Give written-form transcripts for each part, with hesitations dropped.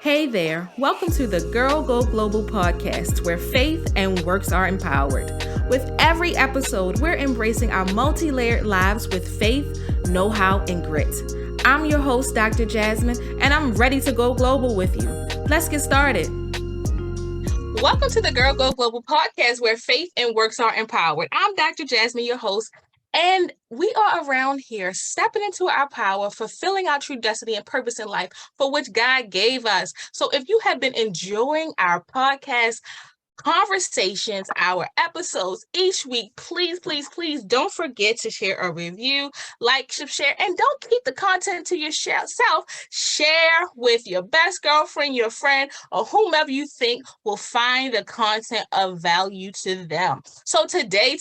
Hey there, welcome to the Girl Go Global podcast, where faith and works are empowered. With every episode, we're embracing our multi-layered lives with faith, know-how, and grit. I'm your host, Dr. Jasmine, and I'm ready to go global with you. Let's get started. Welcome to the Girl Go Global podcast, where faith and works are empowered. I'm Dr. Jasmine, your host, and we are around here stepping into our power, fulfilling our true destiny and purpose in life for which God gave us. So if you have been enjoying our podcast conversations, our episodes each week, please don't forget to share a review, like, share, and don't keep the content to yourself. Share with your best girlfriend, your friend, or whomever you think will find the content of value to them. So today,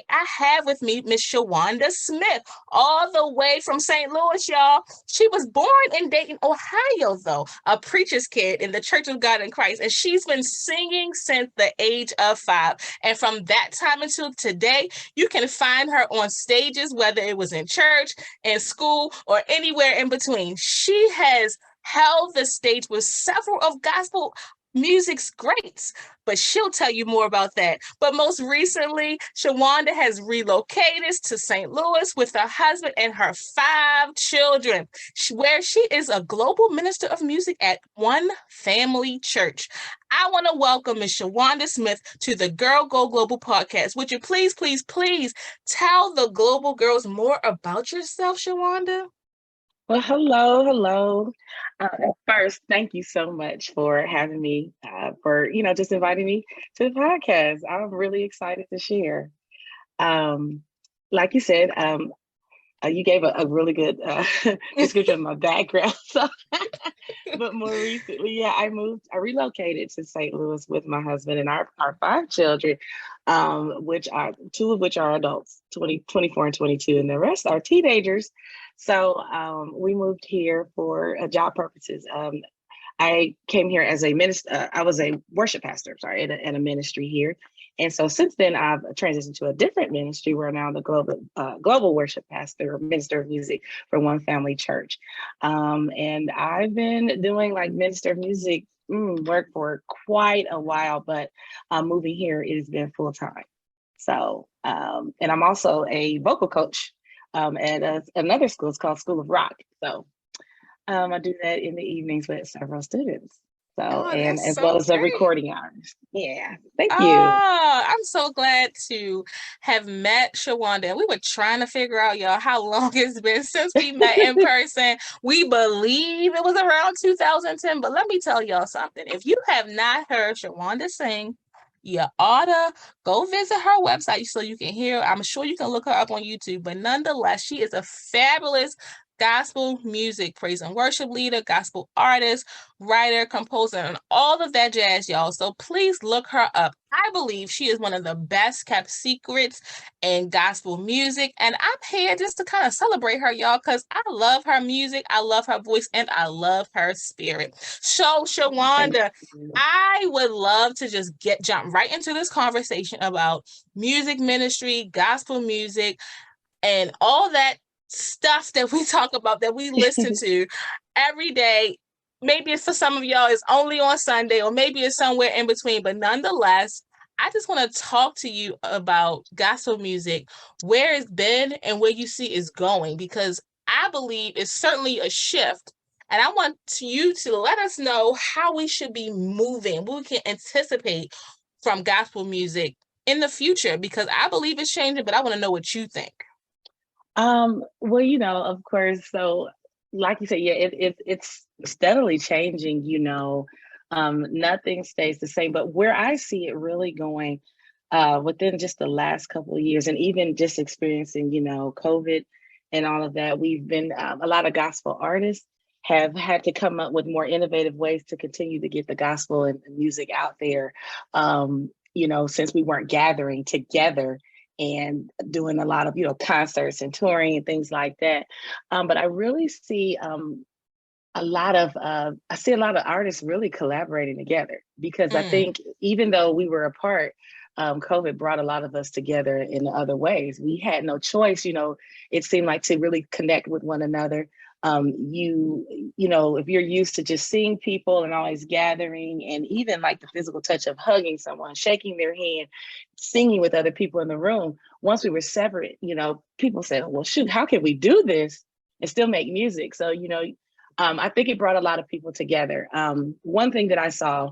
I have with me Miss Shawanda Smith, all the way from St. Louis, y'all. She was born in Dayton, Ohio, though, a preacher's kid in the Church of God in Christ, and she's been singing since the age of 5. And from that time until today, you can find her on stages, whether it was in church, in school, or anywhere in between. She has held the stage with several of gospel music's greats, but she'll tell you more about that. But most recently, Shawanda has relocated to St. Louis with her husband and her 5 children, where she is a global minister of music at One Family Church. I want to welcome Ms. Shawanda Smith to the Girl Go Global podcast. Would you please tell the global girls more about yourself, Shawanda? Well, hello. First, thank you so much for having me, for just inviting me to the podcast. I'm really excited to share. Um, like you said, you gave a really good description of my background. So, but more recently, yeah, I relocated to St. Louis with my husband and our 5 children, which are 2 of which are adults, 24 and 22, and the rest are teenagers. So we moved here for job purposes. I came here as a minister. I was a worship pastor, at a ministry here. And so since then, I've transitioned to a different ministry where I'm now the global worship pastor or minister of music for One Family Church. And I've been doing like minister of music work for quite a while, but moving here, it has been full time. So, and I'm also a vocal coach at another school. It's called School of Rock. So I do that in the evenings with several students. So, and as well as the recording hours. Yeah, thank you. I'm so glad to have met Shawanda. And we were trying to figure out, y'all, how long it's been since we met in person. We believe it was around 2010, but let me tell y'all something. If you have not heard Shawanda sing, you ought to go visit her website so you can hear. I'm sure you can look her up on YouTube, but nonetheless, she is a fabulous gospel music praise and worship leader, gospel artist, writer, composer, and all of that jazz, y'all. So please look her up. I believe she is one of the best kept secrets in gospel music. And I'm here just to kind of celebrate her, y'all, because I love her music, I love her voice, and I love her spirit. So, Shawanda, I would love to just jump right into this conversation about music ministry, gospel music, and all that stuff that we talk about, that we listen to every day. Maybe it's for some of y'all, it's only on Sunday, or maybe it's somewhere in between. But nonetheless, I just want to talk to you about gospel music, where it's been and where you see it's going, because I believe it's certainly a shift. And I want you to let us know how we should be moving, what we can anticipate from gospel music in the future, because I believe it's changing, but I want to know what you think. Well, of course. So, like you said, yeah, it's steadily changing. Nothing stays the same. But where I see it really going, within just the last couple of years, and even just experiencing, COVID and all of that, we've been a lot of gospel artists have had to come up with more innovative ways to continue to get the gospel and music out there. Since we weren't gathering together and doing a lot of, concerts and touring and things like that. But I really see I see a lot of artists really collaborating together, because I think even though we were apart, COVID brought a lot of us together in other ways. We had no choice, it seemed like, to really connect with one another. If you're used to just seeing people and always gathering, and even like the physical touch of hugging someone, shaking their hand, singing with other people in the room. Once we were separate, people said, well, shoot, how can we do this and still make music? So, I think it brought a lot of people together. One thing that I saw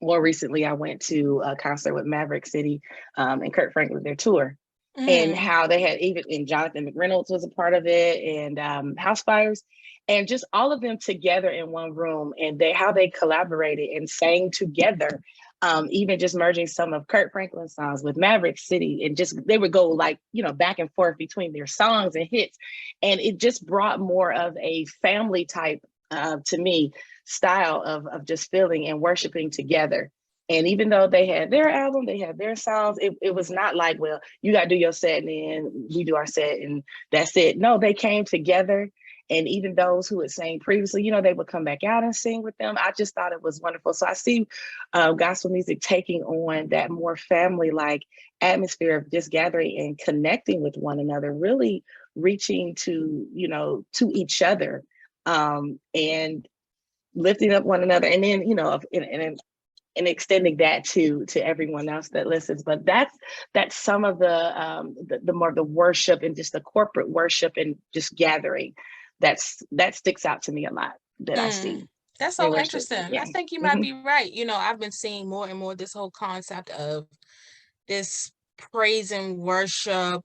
more recently, I went to a concert with Maverick City and Kurt Franklin, their tour, and how they had and Jonathan McReynolds was a part of it, and House Fires, and just all of them together in one room, and how they collaborated and sang together. Even just merging some of Kurt Franklin's songs with Maverick City, and just they would go back and forth between their songs and hits, and it just brought more of a family type to me style of just feeling and worshiping together. And even though they had their album, they had their songs, it was not like, well, you got to do your set and then we do our set and that's it. No, they came together. And even those who had sang previously, they would come back out and sing with them. I just thought it was wonderful. So I see gospel music taking on that more family-like atmosphere of just gathering and connecting with one another, really reaching to each other, and lifting up one another. And then, and extending that to everyone else that listens. But that's some of the more the worship and just the corporate worship and just gathering that sticks out to me a lot that I see. That's so interesting. Yeah. I think you might be right. I've been seeing more and more this whole concept of this praise and worship,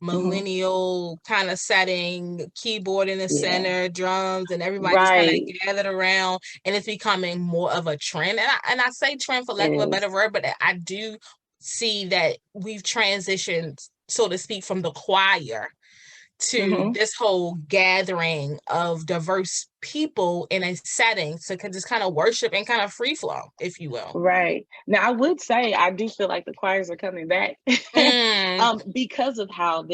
millennial kind of setting, keyboard in the center, drums, and everybody's kind of gathered around, and it's becoming more of a trend. And I say trend for lack of a better word, but I do see that we've transitioned, so to speak, from the choir to this whole gathering of diverse people in a setting to just kind of worship and kind of free flow, if you will. Right. Now, I would say I do feel like the choirs are coming back because of how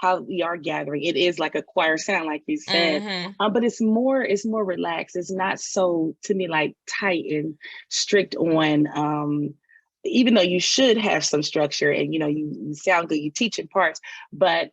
how we are gathering. It is like a choir sound, like you said, but it's more relaxed. It's not so, to me, like tight and strict on, even though you should have some structure and, you sound good, you teach in parts, but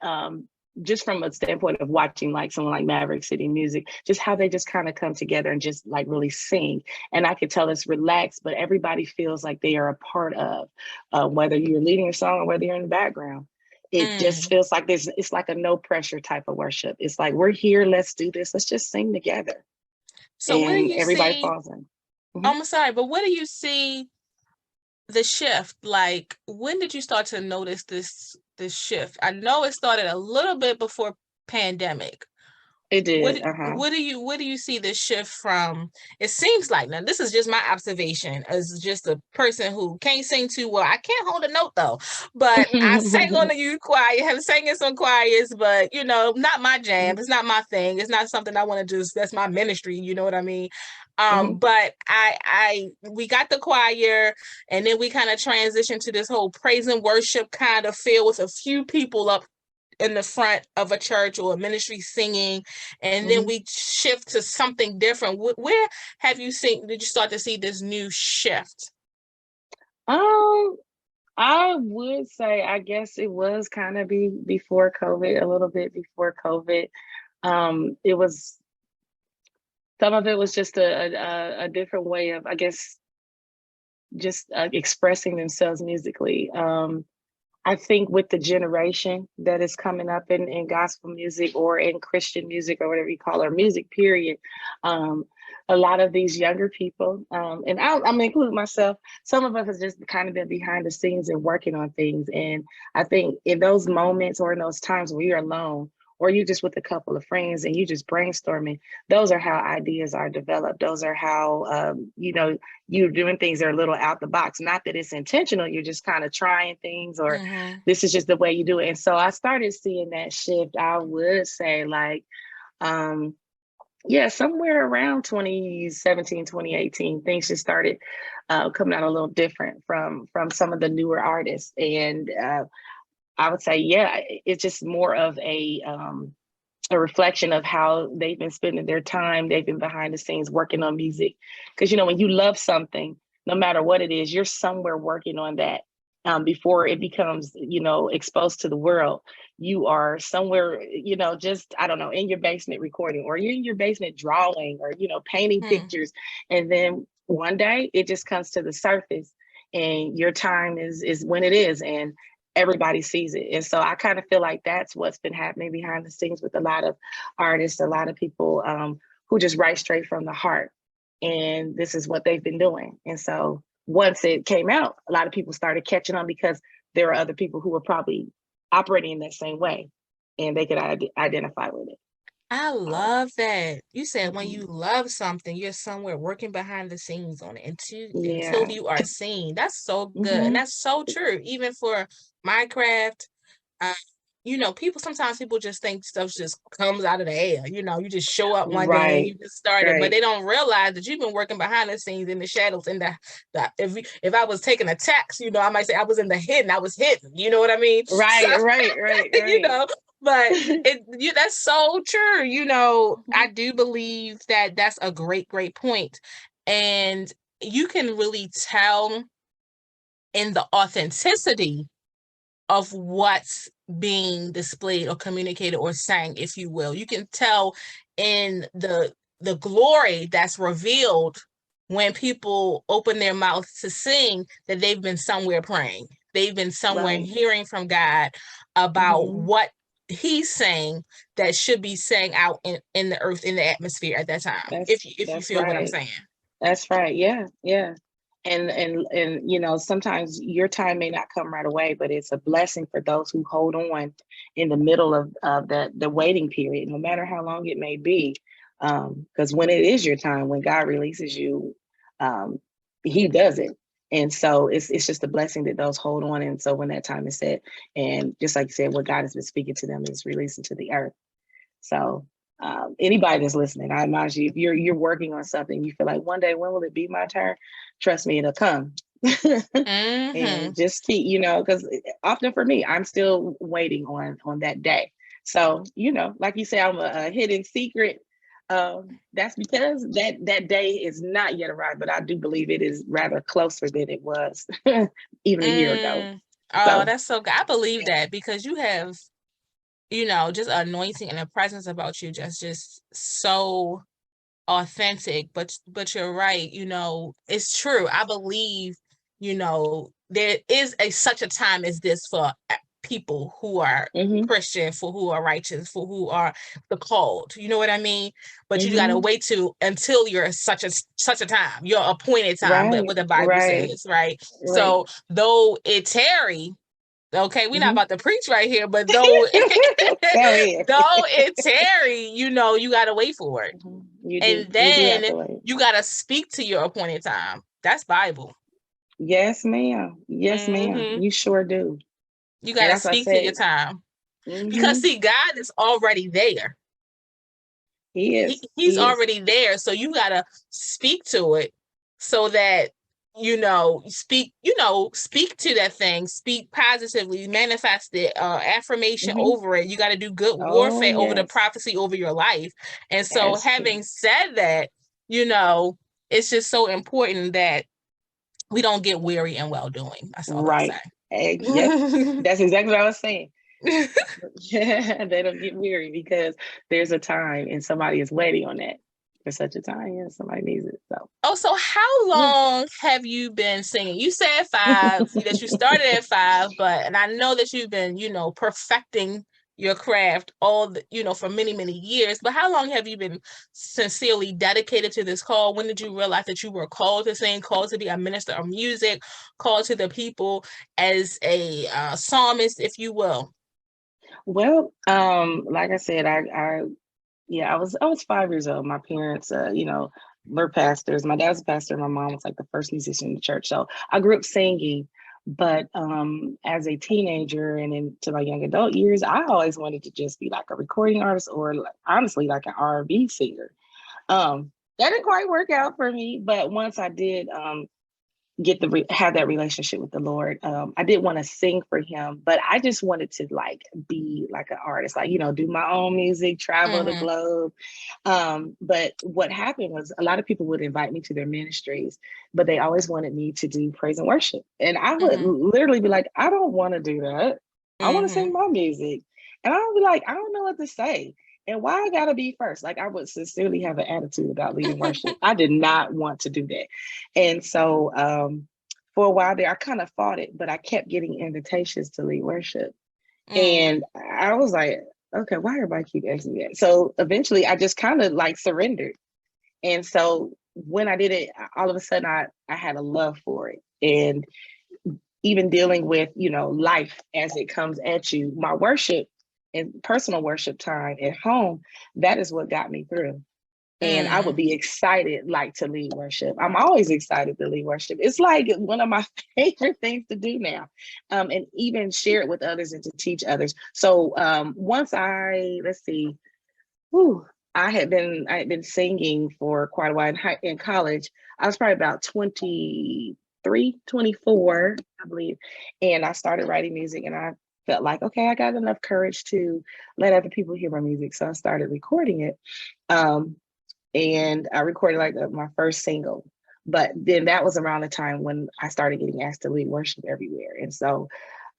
just from a standpoint of watching like someone like Maverick City Music, just how they just kind of come together and just like really sing. And I could tell it's relaxed, but everybody feels like they are a part of, whether you're leading a song or whether you're in the background. It just feels like it's like a no pressure type of worship. It's like, we're here, let's do this, let's just sing together. So and where do you everybody see, falls in. I'm sorry, but where do you see the shift? Like, when did you start to notice this shift? I know it started a little bit before pandemic. It did. What do you see this shift from? It seems like, now this is just my observation as just a person who can't sing too well. I can't hold a note though, but I sang on the youth choir, have sang in some choirs, but not my jam. It's not my thing. It's not something I want to just, that's my ministry. You know what I mean? But we got the choir, and then we kind of transitioned to this whole praise and worship kind of feel with a few people up in the front of a church or a ministry singing, and then we shift to something different. Where did you start to see this new shift? I would say, I guess it was kind of before COVID, a little bit before COVID. It was, some of it was just a different way of, I guess, just expressing themselves musically. I think with the generation that is coming up in gospel music or in Christian music or whatever you call it, or music period, a lot of these younger people, and I'm gonna include myself, some of us have just kind of been behind the scenes and working on things. And I think in those moments or in those times where you're alone, or you just with a couple of friends and you just brainstorming, those are how ideas are developed. Those are how, you're doing things that are a little out the box. Not that it's intentional, you're just kind of trying things, or this is just the way you do it. And so I started seeing that shift, I would say like, somewhere around 2017, 2018, things just started coming out a little different from some of the newer artists. And I would say, it's just more of a reflection of how they've been spending their time. They've been behind the scenes working on music. Because, when you love something, no matter what it is, you're somewhere working on that. before it becomes, exposed to the world. You are somewhere, just, I don't know, in your basement recording, or you're in your basement drawing, or, painting pictures. And then one day it just comes to the surface, and your time is when it is. And everybody sees it. And so I kind of feel like that's what's been happening behind the scenes with a lot of artists, a lot of people who just write straight from the heart. And this is what they've been doing. And so once it came out, a lot of people started catching on, because there are other people who were probably operating in that same way, and they could identify with it. I love that. You said when Mhm. you love something, you're somewhere working behind the scenes on it until Yeah. you are seen. That's so good. And Hmm. that's so true. Even for my craft, uh, sometimes people just think stuff just comes out of the air. You just show up one day and Right. you just started, but Right. they don't realize that you've been working behind the scenes in the shadows. In the if I was taking a text, I might say I was in the hidden. I was hidden. You know what I mean? So, Right. Right. Right. you Right. know, but that's so true. I Mhm. do believe that that's a great, great point, and you can really tell in the authenticity of what's being displayed or communicated or sang, if you will. You can tell in the glory that's revealed when people open their mouths to sing that they've been somewhere praying. They've been somewhere Right. hearing from God about Hmm. what he's saying that should be sang out in the earth, in the atmosphere at that time. If you That's feel what I'm right. saying. That's right. Yeah. Yeah. And sometimes your time may not come right away, but it's a blessing for those who hold on in the middle of the waiting period, no matter how long it may be. Because when it is your time, when God releases you, um, he does it. And so it's just a blessing that those hold on. And so when that time is set, and just like you said, what God has been speaking to them is releasing to the earth. So anybody that's listening, I advise you, if you're working on something, you feel like one day, when will it be my turn? Trust me, it'll come. Mm-hmm. And just keep, because often for me, I'm still waiting on that day. So, like you say, I'm a hidden secret. That's because that day is not yet arrived, but I do believe it is rather closer than it was even a year ago. Oh, So that's so good. I believe that because you have just anointing and a presence about you, just so authentic. But you're right, it's true. I believe, there is such a time as this for people who are mhm, Christian, for who are righteous, for who are the called. You know what I mean? But you gotta mhm, wait until you're such a time, your appointed time, but right, what the Bible right, says, right? right. So though it tarry, okay, we're not Mhm. about to preach right here, but though Go ahead. though it tarry, you gotta wait for it. Mhm. You do. And You do have then to wait. you gotta speak to your appointed time. That's Bible. Yes, ma'am. Yes, ma'am. Hmm. You sure do. You And gotta as I speak to your said, time. Because hmm see, God is already there. he is. He's He is. already there. So you gotta speak to it so that speak to that thing, speak positively, manifest it, affirmation Hmm. over it. You got to do good Oh, warfare over the yes. prophecy over your life. And so That's having true. said that, it's just so important that we don't get weary in well doing. That's all I'll Right. Yep. say. That's exactly what I was saying. Yeah, they don't get weary, because there's a time and somebody is waiting on that for such a time. Yeah, somebody needs it. So, Oh, so how yeah. long have you been singing? You said five, that you started at five, and I know that you've been, perfecting your craft for many, many years. But how long have you been sincerely dedicated to this call? When did you realize that you were called to sing, called to be a minister of music, called to the people as a psalmist, if you will? Well, like I said, yeah, I was 5 years old. My parents, were pastors. My dad was a pastor. My mom was like the first musician in the church. So I grew up singing. But as a teenager and into my young adult years, I always wanted to just be like a recording artist, or honestly like an R&B singer. That didn't quite work out for me. But once I did have that relationship with the Lord. I didn't want to sing for him, but I just wanted to like be like an artist, like, do my own music, travel the globe. But what happened was a lot of people would invite me to their ministries, but they always wanted me to do praise and worship. And I would literally be like, I don't want to do that. I want to sing my music. And I would be like, I don't know what to say. And why I gotta be first? Like, I would sincerely have an attitude about leading worship. I did not want to do that. And so for a while there, I kind of fought it, but I kept getting invitations to lead worship. And I was like, okay, why everybody keep asking me that? So eventually I just kind of like surrendered. And so when I did it, all of a sudden I had a love for it. And even dealing with, life as it comes at you, my worship and personal worship time at home, that is what got me through. And I would be excited like to lead worship. I'm always excited to lead worship. It's like one of my favorite things to do now, and even share it with others and to teach others. So once I had been singing for quite a while in college. I was probably about 23, 24, I believe. And I started writing music, and I felt like, okay, I got enough courage to let other people hear my music. So I started recording it. And I recorded like my first single. But then that was around the time when I started getting asked to lead worship everywhere. And so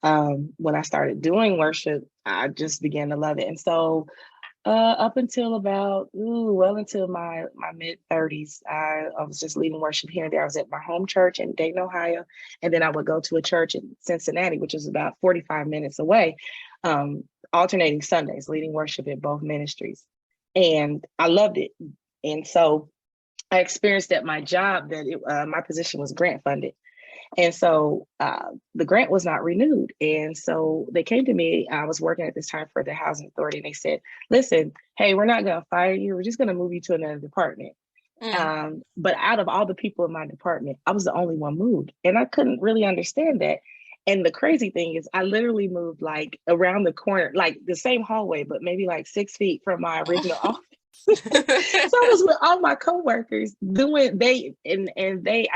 when I started doing worship, I just began to love it. And so up until about, until my mid 30s, I was just leading worship here and there. I was at my home church in Dayton, Ohio. And then I would go to a church in Cincinnati, which is about 45 minutes away, alternating Sundays, leading worship at both ministries. And I loved it. And so I experienced at my job that my position was grant funded. And so the grant was not renewed. And so they came to me. I was working at this time for the housing authority. And they said, listen, hey, we're not going to fire you. We're just going to move you to another department. But out of all the people in my department, I was the only one moved. And I couldn't really understand that. And the crazy thing is I literally moved like around the corner, like the same hallway, but maybe like 6 feet from my original office. So I was with all my coworkers I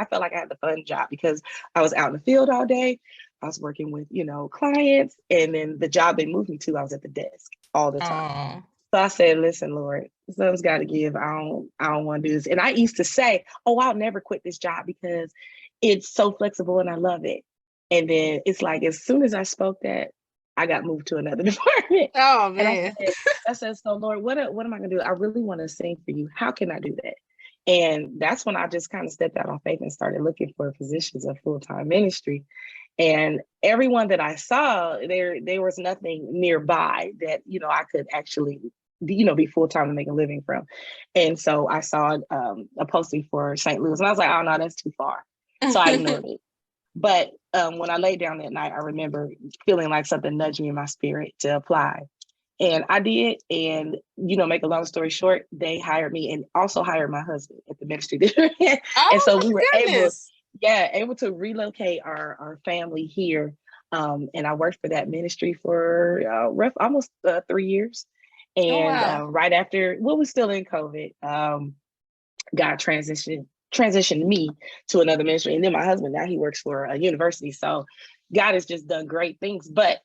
felt like I had the fun job because I was out in the field all day. I was working with, clients. And then the job they moved me to, I was at the desk all the time. So I said, listen, Lord, something's got to give. I don't want to do this. And I used to say, I'll never quit this job because it's so flexible and I love it. And then it's like, as soon as I spoke that, I got moved to another department. Oh, man. And I said, so Lord, what am I going to do? I really want to sing for you. How can I do that? And that's when I just kind of stepped out on faith and started looking for positions of full-time ministry. And everyone that I saw, there was nothing nearby that, I could actually, be full-time and make a living from. And so I saw a posting for St. Louis, and I was like, oh, no, that's too far. So I ignored it. But when I laid down that night, I remember feeling like something nudged me in my spirit to apply. And I did. And, make a long story short, they hired me and also hired my husband at the ministry. And so we were able to relocate our family here. And I worked for that ministry for almost 3 years. And right after, was still in COVID, God transitioned me to another ministry. And then my husband, now he works for a university. So God has just done great things. But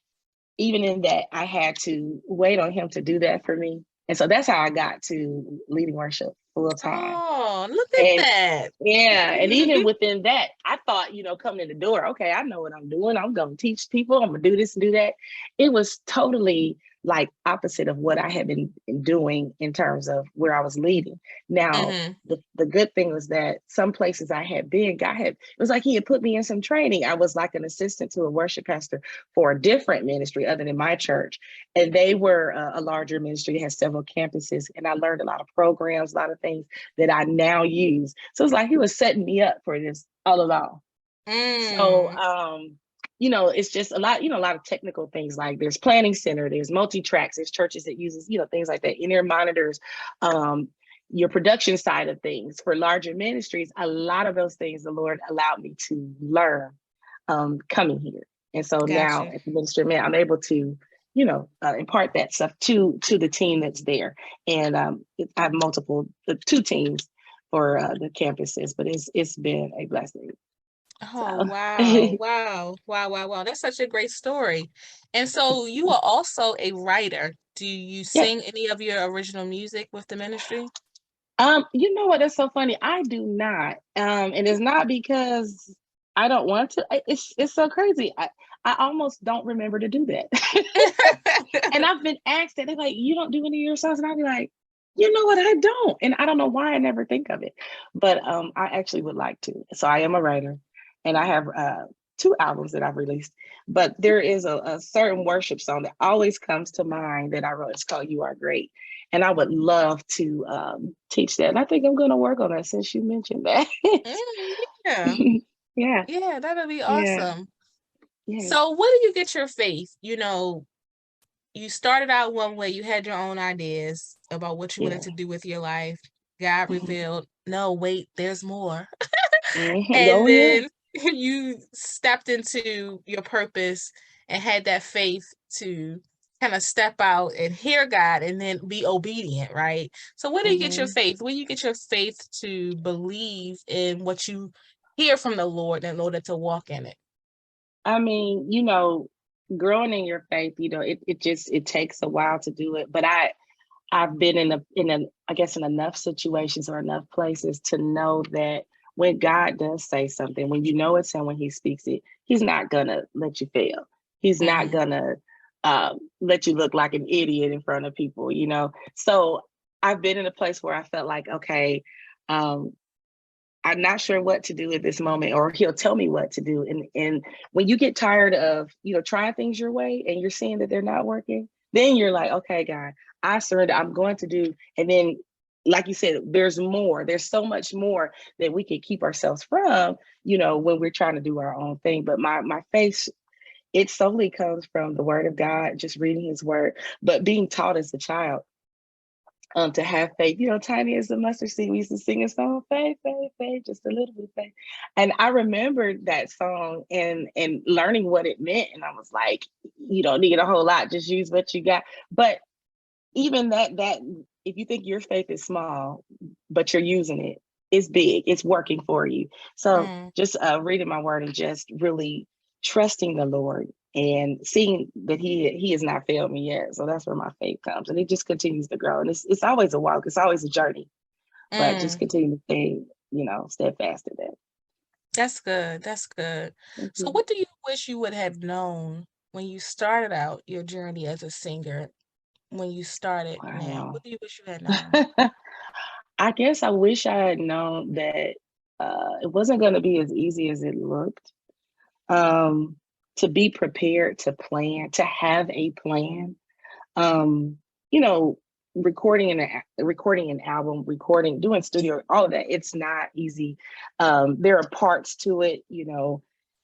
even in that, I had to wait on him to do that for me. And so that's how I got to leading worship full time. Oh, look at that. Yeah. And even within that, I thought, coming in the door, okay, I know what I'm doing. I'm going to teach people. I'm going to do this and do that. It was totally like opposite of what I had been doing in terms of where I was leading. Now, the good thing was that some places I had been, it was like he had put me in some training. I was like an assistant to a worship pastor for a different ministry other than my church. And they were a larger ministry that has several campuses. And I learned a lot of programs, a lot of things that I now use. So it's like he was setting me up for this all along. So, it's just a lot of technical things, like there's planning center, there's multi-tracks, there's churches that uses, things like that, in-ear monitors, your production side of things for larger ministries. A lot of those things the Lord allowed me to learn coming here. And so now at the ministry, I'm able to, impart that stuff to the team that's there. And I have two teams for the campuses, but it's been a blessing. Oh, So wow. Wow. Wow. Wow. Wow. That's such a great story. And so you are also a writer. Do you yes. sing any of your original music with the ministry? You know what? That's so funny. I do not. And it's not because I don't want to. It's so crazy. I almost don't remember to do that. And I've been asked that. They're like, you don't do any of your songs, and I'll be like, you know what? I don't, and I don't know why I never think of it. But I actually would like to. So I am a writer, and I have two albums that I've released. But there is a certain worship song that always comes to mind that I wrote. It's called "You Are Great." And I would love to teach that. And I think I'm going to work on that since you mentioned that. Mm, yeah. Yeah, Yeah, that'll be yeah, awesome. yes. So where do you get your faith? You started out one way, you had your own ideas about what you wanted Yeah. to do with your life. God Mhm. revealed, no, wait, there's more. Oh, And yeah. then you stepped into your purpose and had that faith to kind of step out and hear God and then be obedient, right? So where do you get your Mhm. faith? Where do you get your faith to believe in what you hear from the Lord in order to walk in it? I mean, growing in your faith, it takes a while to do it. But I've been I guess in enough situations or enough places to know that when God does say something, when you know it's him, when he speaks it, he's not gonna let you fail. He's not Mm, gonna let you look like an idiot in front of people. So I've been in a place where I felt like, okay, um, I'm not sure what to do at this moment, or he'll tell me what to do. And when you get tired of, trying things your way and you're seeing that they're not working, then you're like, okay, God, I surrender. I'm going to do. And then, like you said, there's more. There's so much more that we can keep ourselves from, when we're trying to do our own thing. But my faith, it solely comes from the word of God, just reading his word, but being taught as a child to have faith, tiny as the mustard seed. We used to sing a song, faith, faith, faith, just a little bit of faith. And I remembered that song and learning what it meant. And I was like, you don't need a whole lot, just use what you got. But even that if you think your faith is small, but you're using it, it's big, it's working for you. So mm, just reading my word and just really trusting the Lord and seeing that he has not failed me yet. So that's where my faith comes, and it just continues to grow. And it's always a walk, it's always a journey, but just mm. continue to stay, steadfast in that. That's good. That's good. So Mhm. what do you wish you would have known when you started out your journey as a singer, when you started now? Wow. What do you wish you had known? I guess I wish I had known that it wasn't going to be as easy as it looked. um, to be prepared, to plan, to have a plan. Um, you know, recording an album, doing studio, all of that. It's not easy. There are parts to it.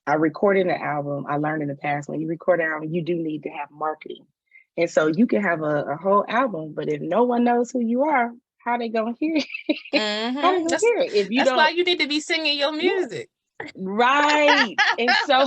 I recorded an album. I learned in the past, when you record an album, you do need to have marketing, and so you can have a whole album, but if no one knows who you are, how they gonna hear it? How they Mm-hmm. gonna hear it if you That's why don't? you need to be singing your Yeah, music. right. And so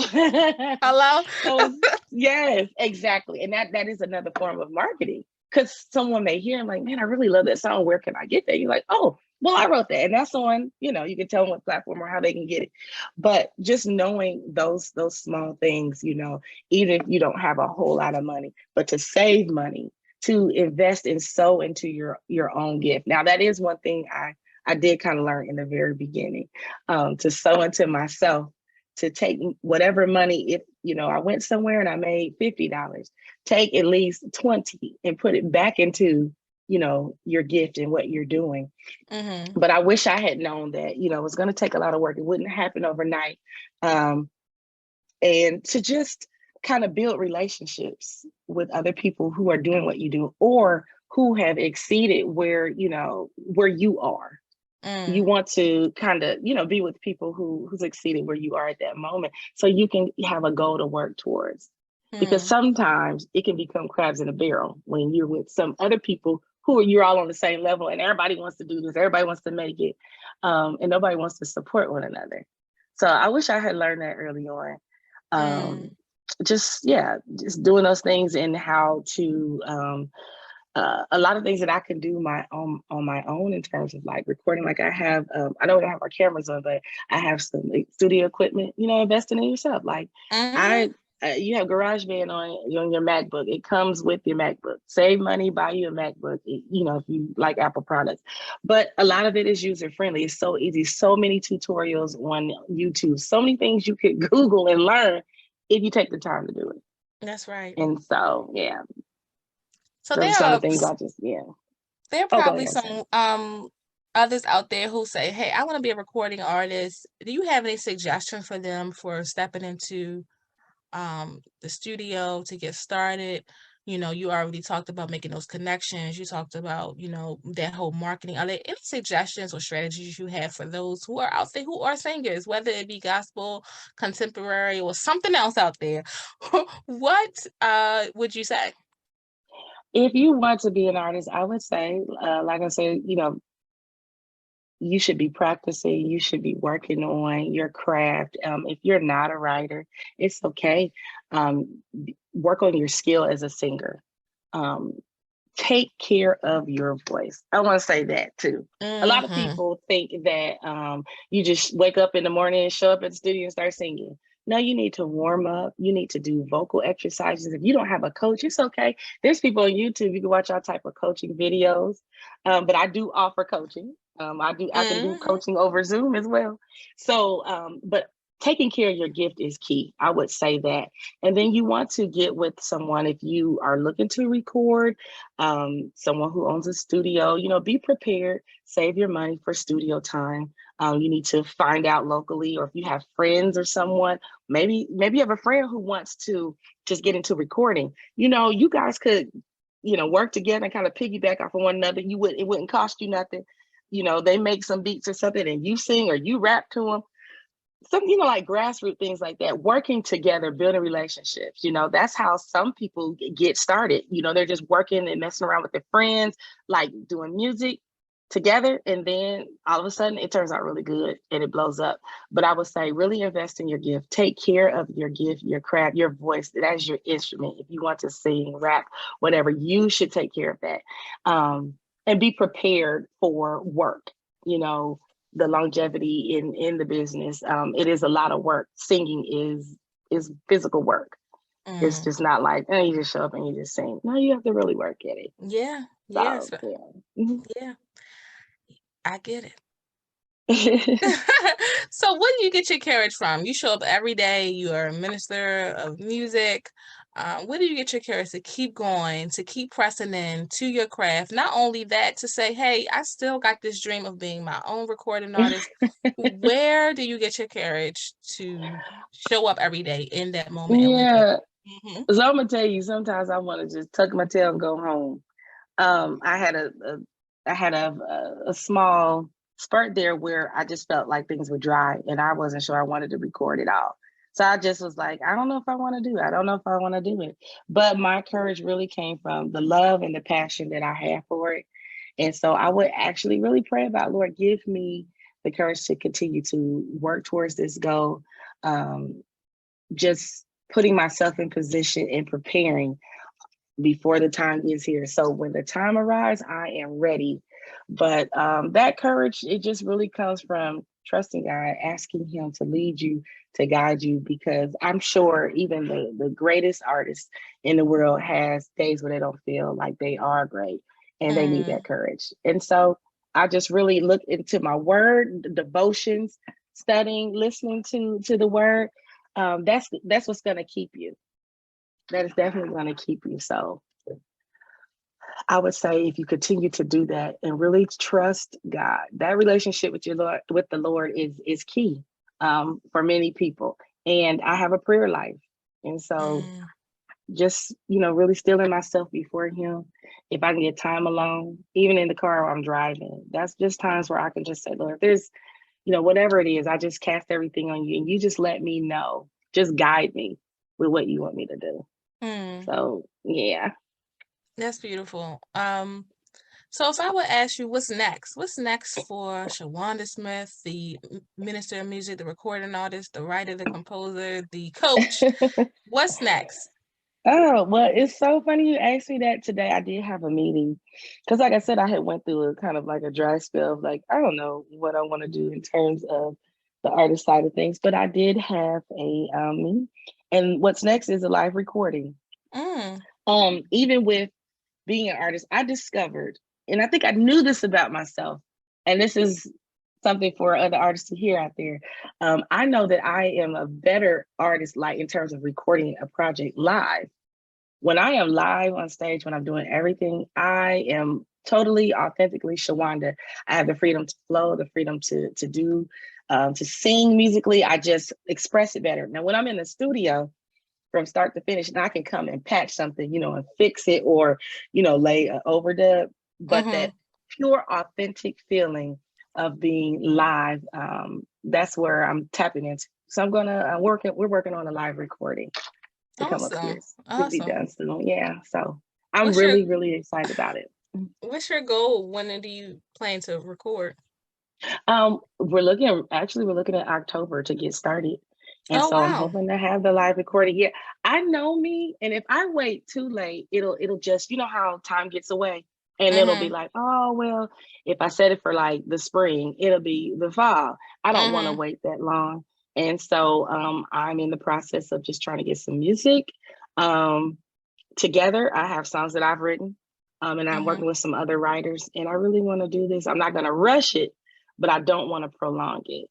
Hello? so yes, exactly. And that is another form of marketing, because someone may hear, I'm like, man, I really love that song. Where can I get that? You're like, oh, well, I wrote that. And that's on, you can tell them what platform or how they can get it. But just knowing those small things, even if you don't have a whole lot of money, but to save money, to invest and sow into your own gift. Now that is one thing I did kind of learn in the very beginning, to sow into myself, to take whatever money. If I went somewhere and I made $50, take at least 20 and put it back into your gift and what you're doing. Mm-hmm. But I wish I had known that it was going to take a lot of work. It wouldn't happen overnight. um, and to just kind of build relationships with other people who are doing what you do, or who have exceeded where you are. You Mm, want to kind of be with people who's exceeded where you are at that moment, so you can have a goal to work towards. Because mm, sometimes it can become crabs in a barrel when you're with some other people you're all on the same level, and everybody wants to do this, everybody wants to make it, and nobody wants to support one another. So I wish I had learned that early on. um, mm, just, yeah, just doing those things, and how to a lot of things that I can do on my own in terms of like recording. Like I have, I don't have our cameras on, but I have some like, studio equipment. Investing in yourself. Like Mhm. I, you have GarageBand on your MacBook. It comes with your MacBook. Save money, buy you a MacBook. If you like Apple products, but a lot of it is user friendly. It's so easy. So many tutorials on YouTube. So many things you could Google and learn if you take the time to do it. That's right. And so, yeah, So those are some of the things I just, yeah. there are Oh, go probably ahead. some others out there who say, "Hey, I want to be a recording artist." Do you have any suggestion for them for stepping into the studio to get started? You already talked about making those connections. You talked about, that whole marketing. Are there any suggestions or strategies you have for those who are out there who are singers, whether it be gospel, contemporary, or something else out there? What would you say? If you want to be an artist, I would say, like I said, you should be practicing, you should be working on your craft. If you're not a writer, it's okay. Work on your skill as a singer. Um, Take care of your voice. I want to say that too. A lot of Mm-hmm. people think that you just wake up in the morning and show up at the studio and start singing. No, you need to warm up. You need to do vocal exercises. If you don't have a coach, it's okay. There's people on YouTube. You can watch all type of coaching videos. But I do offer coaching. I can do Mm-hmm. coaching over Zoom as well. So, but taking care of your gift is key. I would say that. And then you want to get with someone if you are looking to record, someone who owns a studio. Be prepared, save your money for studio time. You need to find out locally, or if you have friends or someone, maybe you have a friend who wants to just get into recording. You guys could, work together and kind of piggyback off of one another. It wouldn't cost you nothing. They make some beats or something and you sing or you rap to them. Some, like grassroots things like that, working together, building relationships. That's how some people get started. They're just working and messing around with their friends, like doing music together. And then all of a sudden it turns out really good and it blows up. But I would say really invest in your gift. Take care of your gift, your craft, your voice. That's your instrument. If you want to sing, rap, whatever, you should take care of that. And be prepared for work. You know, the longevity in the business. It is a lot of work. Singing is physical work. It's just not like, you just show up and you just sing. No, you have to really work at it. Yeah. Yes. So yeah. Yeah. I get it. Mhm. So where do you get your courage from? You show up every day. You are a minister of music. Where do you get your courage to keep going, to keep pressing in to your craft? Not only that, to say, hey, I still got this dream of being my own recording artist. Where do you get your courage to show up every day in that moment and live that? Yeah. Mm-hmm. So I'm gonna tell you, sometimes I want to just tuck my tail and go home. I had a small spurt there where I just felt like things were dry and I wasn't sure I wanted to record it all. So I just was like, I don't know if I want to do it. I don't know if I want to do it. But my courage really came from the love and the passion that I have for it. And so I would actually really pray about, Lord, give me the courage to continue to work towards this goal. Um, just putting myself in position and preparing before the time gets here. So when the time arrives, I am ready. But that courage, it just really comes from trusting God, asking Him to lead you, to guide you, because I'm sure even the greatest artists in the world has days where they don't feel like they are great and they need that courage. And so I just really look into my word, devotions, studying, listening to the word. That's what's going to keep you. That is definitely going to keep you. So I would say if you continue to do that and really trust God, that relationship with with the Lord is key for many people. And I have a prayer life, and so just really stilling myself before Him. If I can get time alone, even in the car while I'm driving, that's just times where I can just say, Lord, if there's whatever it is, I just cast everything on you, and you just let me know, just guide me with what you want me to do. So yeah. That's beautiful. So if I would ask you, what's next? What's next for Shawanda Smith, the minister of music, the recording artist, the writer, the composer, the coach? What's next? Oh, well, it's so funny you asked me that today. I did have a meeting because, like I said, I had went through a kind of like a dry spell of like, I don't know what I want to do in terms of the artist side of things, but I did have a meeting. And what's next is a live recording. Mm, Even with being an artist, I discovered, and I think I knew this about myself, and this is something for other artists to hear out there. I know that I am a better artist, like in terms of recording a project live. When I am live on stage, when I'm doing everything, I am totally authentically Shawanda. I have the freedom to flow, the freedom to do, to sing musically. I just express it better. Now, when I'm in the studio, from start to finish, and I can come and patch something, and fix it or, lay an overdub. But mm-hmm. that pure, authentic feeling of being live, that's where I'm tapping into. So we're working on a live recording to come up here. Awesome. To be Awesome. done soon. Yeah. So I'm What's your really, really excited about it. what's your goal? When do you plan to record? We're looking at October to get started. And Oh so I'm wow. hoping to have the live recording. Yeah, I know me, and if I wait too late, it'll just, how time gets away. And it'll be Mm-hmm. like, oh well, if I set it for like the spring, it'll be the fall. I don't want to Mm-hmm. wait that long. And so I'm in the process of just trying to get some music together. I have songs that I've written. And I'm Mm-hmm. working with some other writers, and I really want to do this. I'm not going to rush it, but I don't want to prolong it.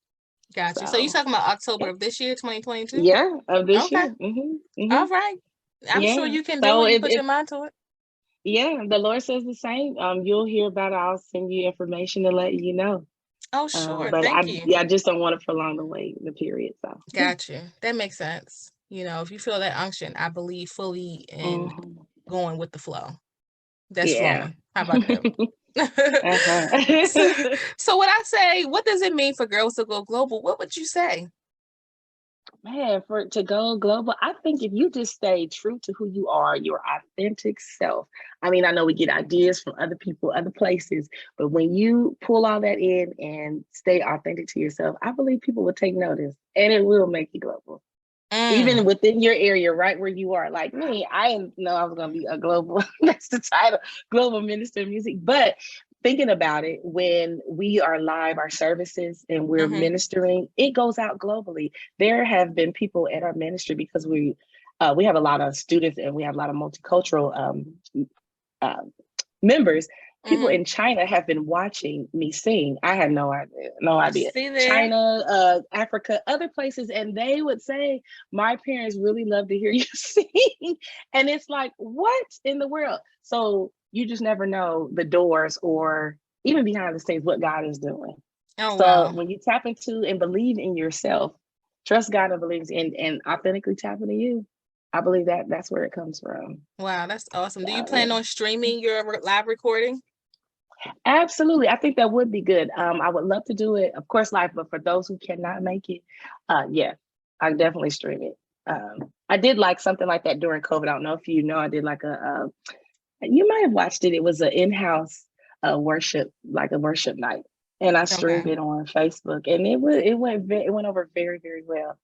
Gotcha. So you So, talking about October yeah, of this year, 2022? yeah, of this Okay. year. All right. I'm sure Yeah. you can do So it. You if, put if your mind to it. yeah, the Lord says the same. You'll hear about it. I'll send you information to let you know. Oh, sure. But Thank you. I just don't want to prolong the period. So yeah. Gotcha. That makes sense. If you feel that unction, I believe fully in Mhm. going with the flow. That's Yeah. flowing. How about that? so, Uh-huh. so when I say, what does it mean for girls to go global? What would you say? Man, for to go global, I think if you just stay true to who you are, your authentic self. I mean, I know we get ideas from other people, other places, but when you pull all that in and stay authentic to yourself, I believe people will take notice and it will make you global. Even Mm, within your area, right where you are. Like me, I didn't know I was going to be a global, that's the title, global minister of music. But thinking about it, when we are live, our services, and we're mm-hmm, ministering, it goes out globally. There have been people at our ministry because we have a lot of students and we have a lot of multicultural uh, members. People mm-hmm. in China have been watching me sing. I had no idea, no idea. See there? China, Africa, other places, and they would say, "My parents really love to hear you sing," and it's like, what in the world? So you just never know the doors or even behind the scenes what God is doing. Oh, So wow. when you tap into and believe in yourself, trust God and believe and authentically tap into you, I believe that that's where it comes from. Wow, that's awesome. Do you So plan yeah. on streaming your live recording? Absolutely. I think that would be good. I would love to do it, of course, live, but for those who cannot make it, yeah, I definitely stream it. I did like something like that during COVID. I don't know if you know, I did like you might have watched it. It was an in-house worship, like a worship night, and I streamed Okay. it on Facebook, and it went over very, very well.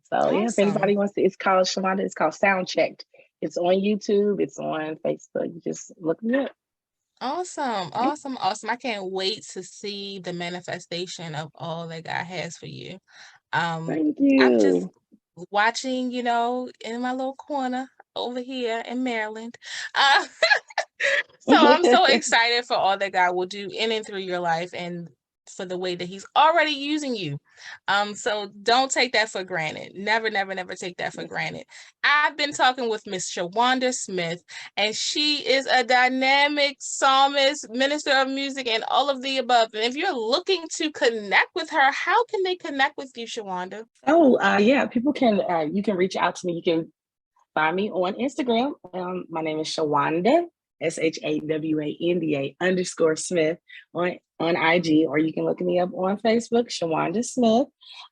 So yeah, if Awesome. anybody wants to, it's called Shawanda. It's called Sound Checked. It's on YouTube. It's on Facebook. You just look me up. Awesome. Awesome. Awesome. I can't wait to see the manifestation of all that God has for you. Thank I'm just you. watching, in my little corner over here in Maryland. Uh, so I'm so excited for all that God will do in and through your life and for the way that He's already using you. So don't take that for granted. Never, never, never take that for Yes. granted. I've been talking with Miss Shawanda Smith, and she is a dynamic psalmist, minister of music, and all of the above. And if you're looking to connect with her, how can they connect with you, Shawanda? Oh, yeah, people can, you can reach out to me. You can find me on Instagram. My name is Shawanda, Shawanda _Smith on IG, or you can look me up on Facebook, Shawanda Smith.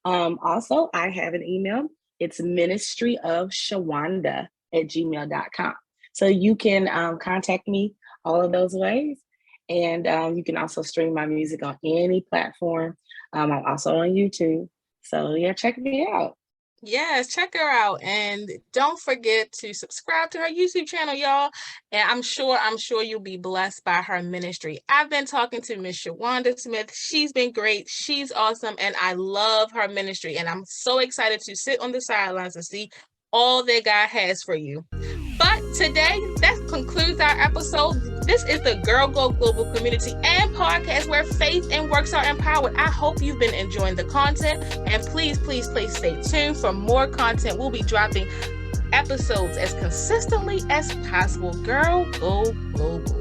Also, I have an email. It's ministry of Shawanda at gmail.com. So you can contact me all of those ways. And you can also stream my music on any platform. I'm also on YouTube. So yeah, check me out. Yes, check her out, and don't forget to subscribe to her YouTube channel, y'all. And I'm sure you'll be blessed by her ministry. I've been talking to Miss Shawanda Smith. She's been great. She's awesome, and I love her ministry. And I'm so excited to sit on the sidelines and see all that God has for you. But today, that concludes our episode. This is the Girl Go Global community and podcast where faith and works are empowered. I hope you've been enjoying the content, and please stay tuned for more content. We'll be dropping episodes as consistently as possible. Girl Go Global.